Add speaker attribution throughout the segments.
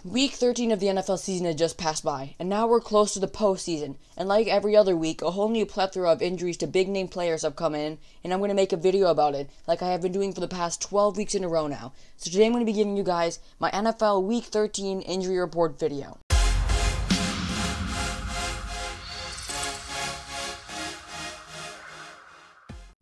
Speaker 1: Week 13 of the NFL season had just passed by, and now we're close to the postseason. And like every other week, a whole new plethora of injuries to big name players have come in, and I'm going to make a video about it, like I have been doing for the past 12 weeks in a row now. So today I'm going to be giving you guys my NFL Week 13 injury report video.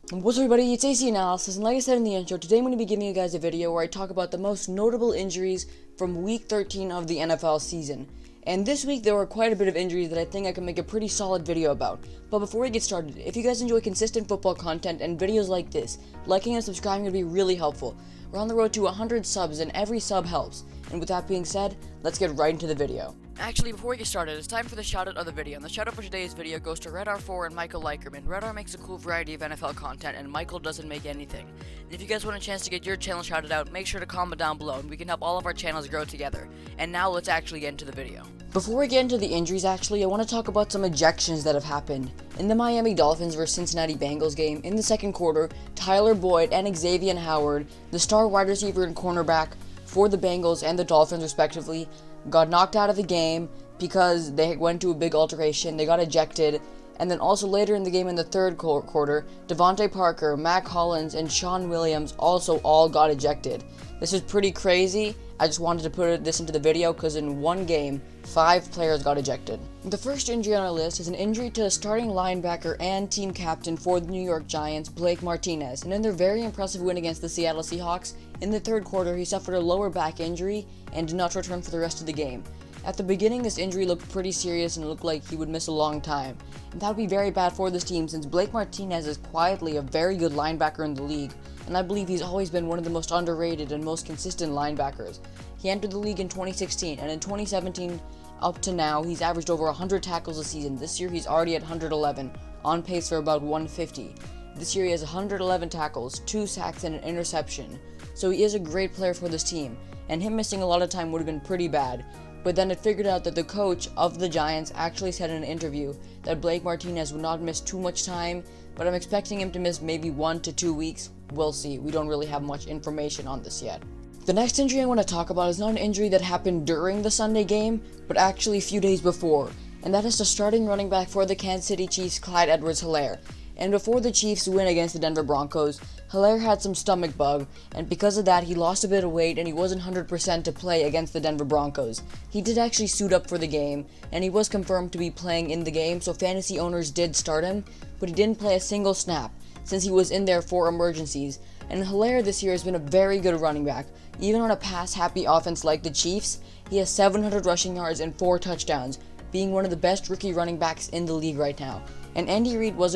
Speaker 1: What's up everybody, it's AC Analysis, and like I said in the intro, today I'm going to be giving you guys a video where I talk about the most notable injuries from Week 13 of the NFL season. And this week there were quite a bit of injuries that I think I can make a pretty solid video about. But before we get started, if you guys enjoy consistent football content and videos like this, liking and subscribing would be really helpful. We're on the road to 100 subs and every sub helps. And with that being said, let's get right into the video. Actually, before we get started, it's time for the shoutout of the video, and the shoutout for today's video goes to RedR4 and Michael Likerman. RedR makes a cool variety of NFL content, and Michael doesn't make anything. And if you guys want a chance to get your channel shouted out, make sure to comment down below, and we can help all of our channels grow together. And now let's actually get into the video. Before we get into the injuries, actually, I want to talk about some ejections that have happened. In the Miami Dolphins vs Cincinnati Bengals game, in the second quarter, Tyler Boyd and Xavier Howard, the star wide receiver and cornerback for the Bengals and the Dolphins respectively, got knocked out of the game because they went to a big altercation. They got ejected. And then also later in the game in the third quarter, Devontae Parker, Mac Hollins, and Sean Williams also all got ejected. This is pretty crazy. I just wanted to put this into the video because in one game, 5 players got ejected. The first injury on our list is an injury to starting linebacker and team captain for the New York Giants, Blake Martinez. And in their very impressive win against the Seattle Seahawks, in the third quarter he suffered a lower back injury and did not return for the rest of the game. At the beginning, this injury looked pretty serious and it looked like he would miss a long time. And that would be very bad for this team since Blake Martinez is quietly a very good linebacker in the league, and I believe he's always been one of the most underrated and most consistent linebackers. He entered the league in 2016, and in 2017 up to now, he's averaged over 100 tackles a season. This year, he's already at 111, on pace for about 150. This year, he has 111 tackles, 2 sacks, and an interception. So he is a great player for this team, and him missing a lot of time would have been pretty bad. But then it figured out that the coach of the Giants actually said in an interview that Blake Martinez would not miss too much time, but I'm expecting him to miss maybe 1 to 2 weeks. We'll see. We don't really have much information on this yet. The next injury I want to talk about is not an injury that happened during the Sunday game, but actually a few days before, and that is the starting running back for the Kansas City Chiefs, Clyde Edwards-Helaire. And before the Chiefs win against the Denver Broncos, Helaire had some stomach bug, and because of that he lost a bit of weight and he wasn't 100% to play against the Denver Broncos. He did actually suit up for the game, and he was confirmed to be playing in the game, so fantasy owners did start him, but he didn't play a single snap, since he was in there for emergencies. And Helaire this year has been a very good running back. Even on a pass-happy offense like the Chiefs, he has 700 rushing yards and 4 touchdowns, being one of the best rookie running backs in the league right now. And Andy Reid was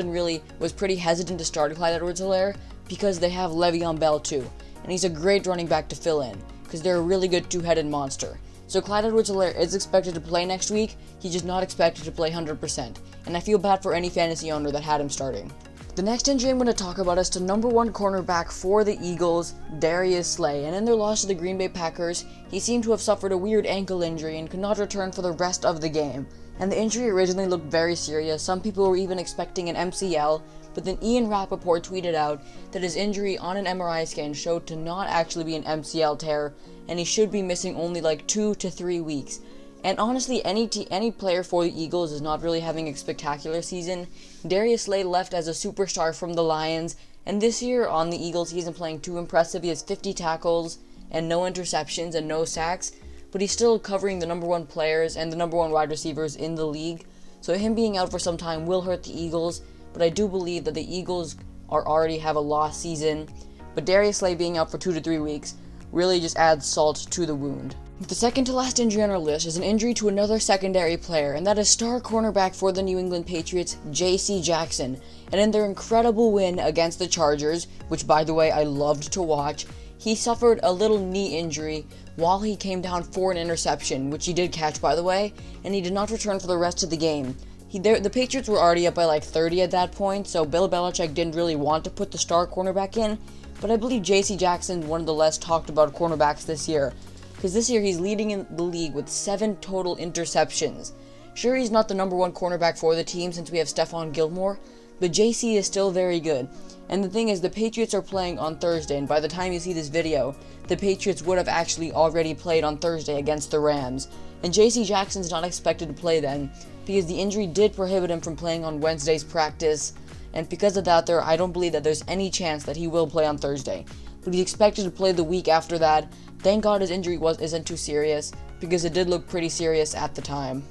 Speaker 1: pretty hesitant to start Clyde Edwards-Helaire because they have Le'Veon Bell too, and he's a great running back to fill in because they're a really good two-headed monster. So Clyde Edwards-Helaire is expected to play next week. He's just not expected to play 100%, and I feel bad for any fantasy owner that had him starting. The next injury I'm going to talk about is to number 1 cornerback for the Eagles, Darius Slay, and in their loss to the Green Bay Packers, he seemed to have suffered a weird ankle injury and could not return for the rest of the game. And the injury originally looked very serious. Some people were even expecting an MCL, but then Ian Rappaport tweeted out that his injury on an MRI scan showed to not actually be an MCL tear, and he should be missing only like 2 to 3 weeks. And honestly, any player for the Eagles is not really having a spectacular season. Darius Slay left as a superstar from the Lions, and this year on the Eagles he isn't playing too impressive. He has 50 tackles and no interceptions and no sacks, but he's still covering the number 1 players and the number 1 wide receivers in the league. So him being out for some time will hurt the Eagles, but I do believe that the Eagles already have a lost season. But Darius Slay being out for 2 to 3 weeks really just adds salt to the wound. The second to last injury on our list is an injury to another secondary player, and that is star cornerback for the New England Patriots, J.C. Jackson. And in their incredible win against the Chargers, which by the way I loved to watch, he suffered a little knee injury while he came down for an interception, which he did catch by the way, and he did not return for the rest of the game. The Patriots were already up by like 30 at that point, so Bill Belichick didn't really want to put the star cornerback in, but I believe J.C. Jackson is one of the less talked about cornerbacks this year, because this year he's leading in the league with 7 total interceptions. Sure, he's not the number 1 cornerback for the team since we have Stephon Gilmore, but JC is still very good. And the thing is, the Patriots are playing on Thursday, and by the time you see this video, the Patriots would have actually already played on Thursday against the Rams. And JC Jackson's not expected to play then, because the injury did prohibit him from playing on Wednesday's practice, and because of that, I don't believe that there's any chance that he will play on Thursday. But he's expected to play the week after that. Thank God his injury isn't too serious, because it did look pretty serious at the time.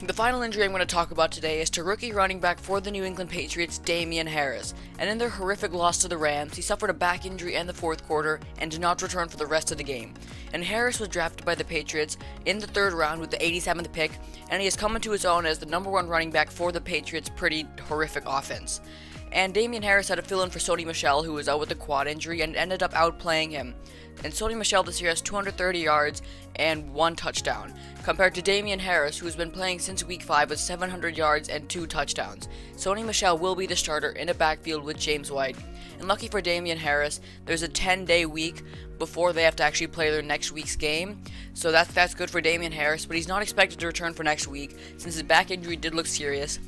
Speaker 1: The final injury I'm going to talk about today is to rookie running back for the New England Patriots, Damien Harris. And in their horrific loss to the Rams, he suffered a back injury in the fourth quarter and did not return for the rest of the game. And Harris was drafted by the Patriots in the 3rd round with the 87th pick, and he has come into his own as the #1 running back for the Patriots' pretty horrific offense. And Damien Harris had to fill in for Sony Michel, who was out with a quad injury, and ended up outplaying him. And Sony Michel this year has 230 yards and 1 touchdown, compared to Damien Harris, who has been playing since week 5 with 700 yards and 2 touchdowns. Sony Michel will be the starter in a backfield with James White. And lucky for Damien Harris, there's a 10-day week before they have to actually play their next week's game. So that's good for Damien Harris, but he's not expected to return for next week, since his back injury did look serious.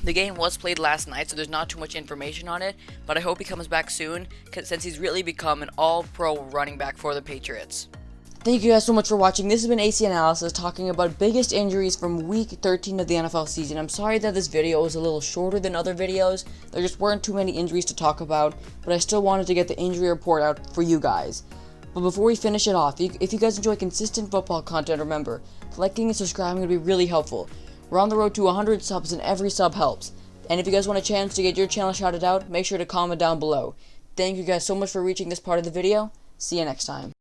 Speaker 1: The game was played last night, so there's not too much information on it, but I hope he comes back soon, since he's really become an all-pro running back for the Patriots. Thank you guys so much for watching. This has been AC Analysis talking about biggest injuries from week 13 of the NFL season. I'm sorry that this video was a little shorter than other videos. There just weren't too many injuries to talk about, but I still wanted to get the injury report out for you guys. But before we finish it off, if you guys enjoy consistent football content, remember, liking and subscribing would be really helpful. We're on the road to 100 subs, and every sub helps. And if you guys want a chance to get your channel shouted out, make sure to comment down below. Thank you guys so much for reaching this part of the video. See you next time.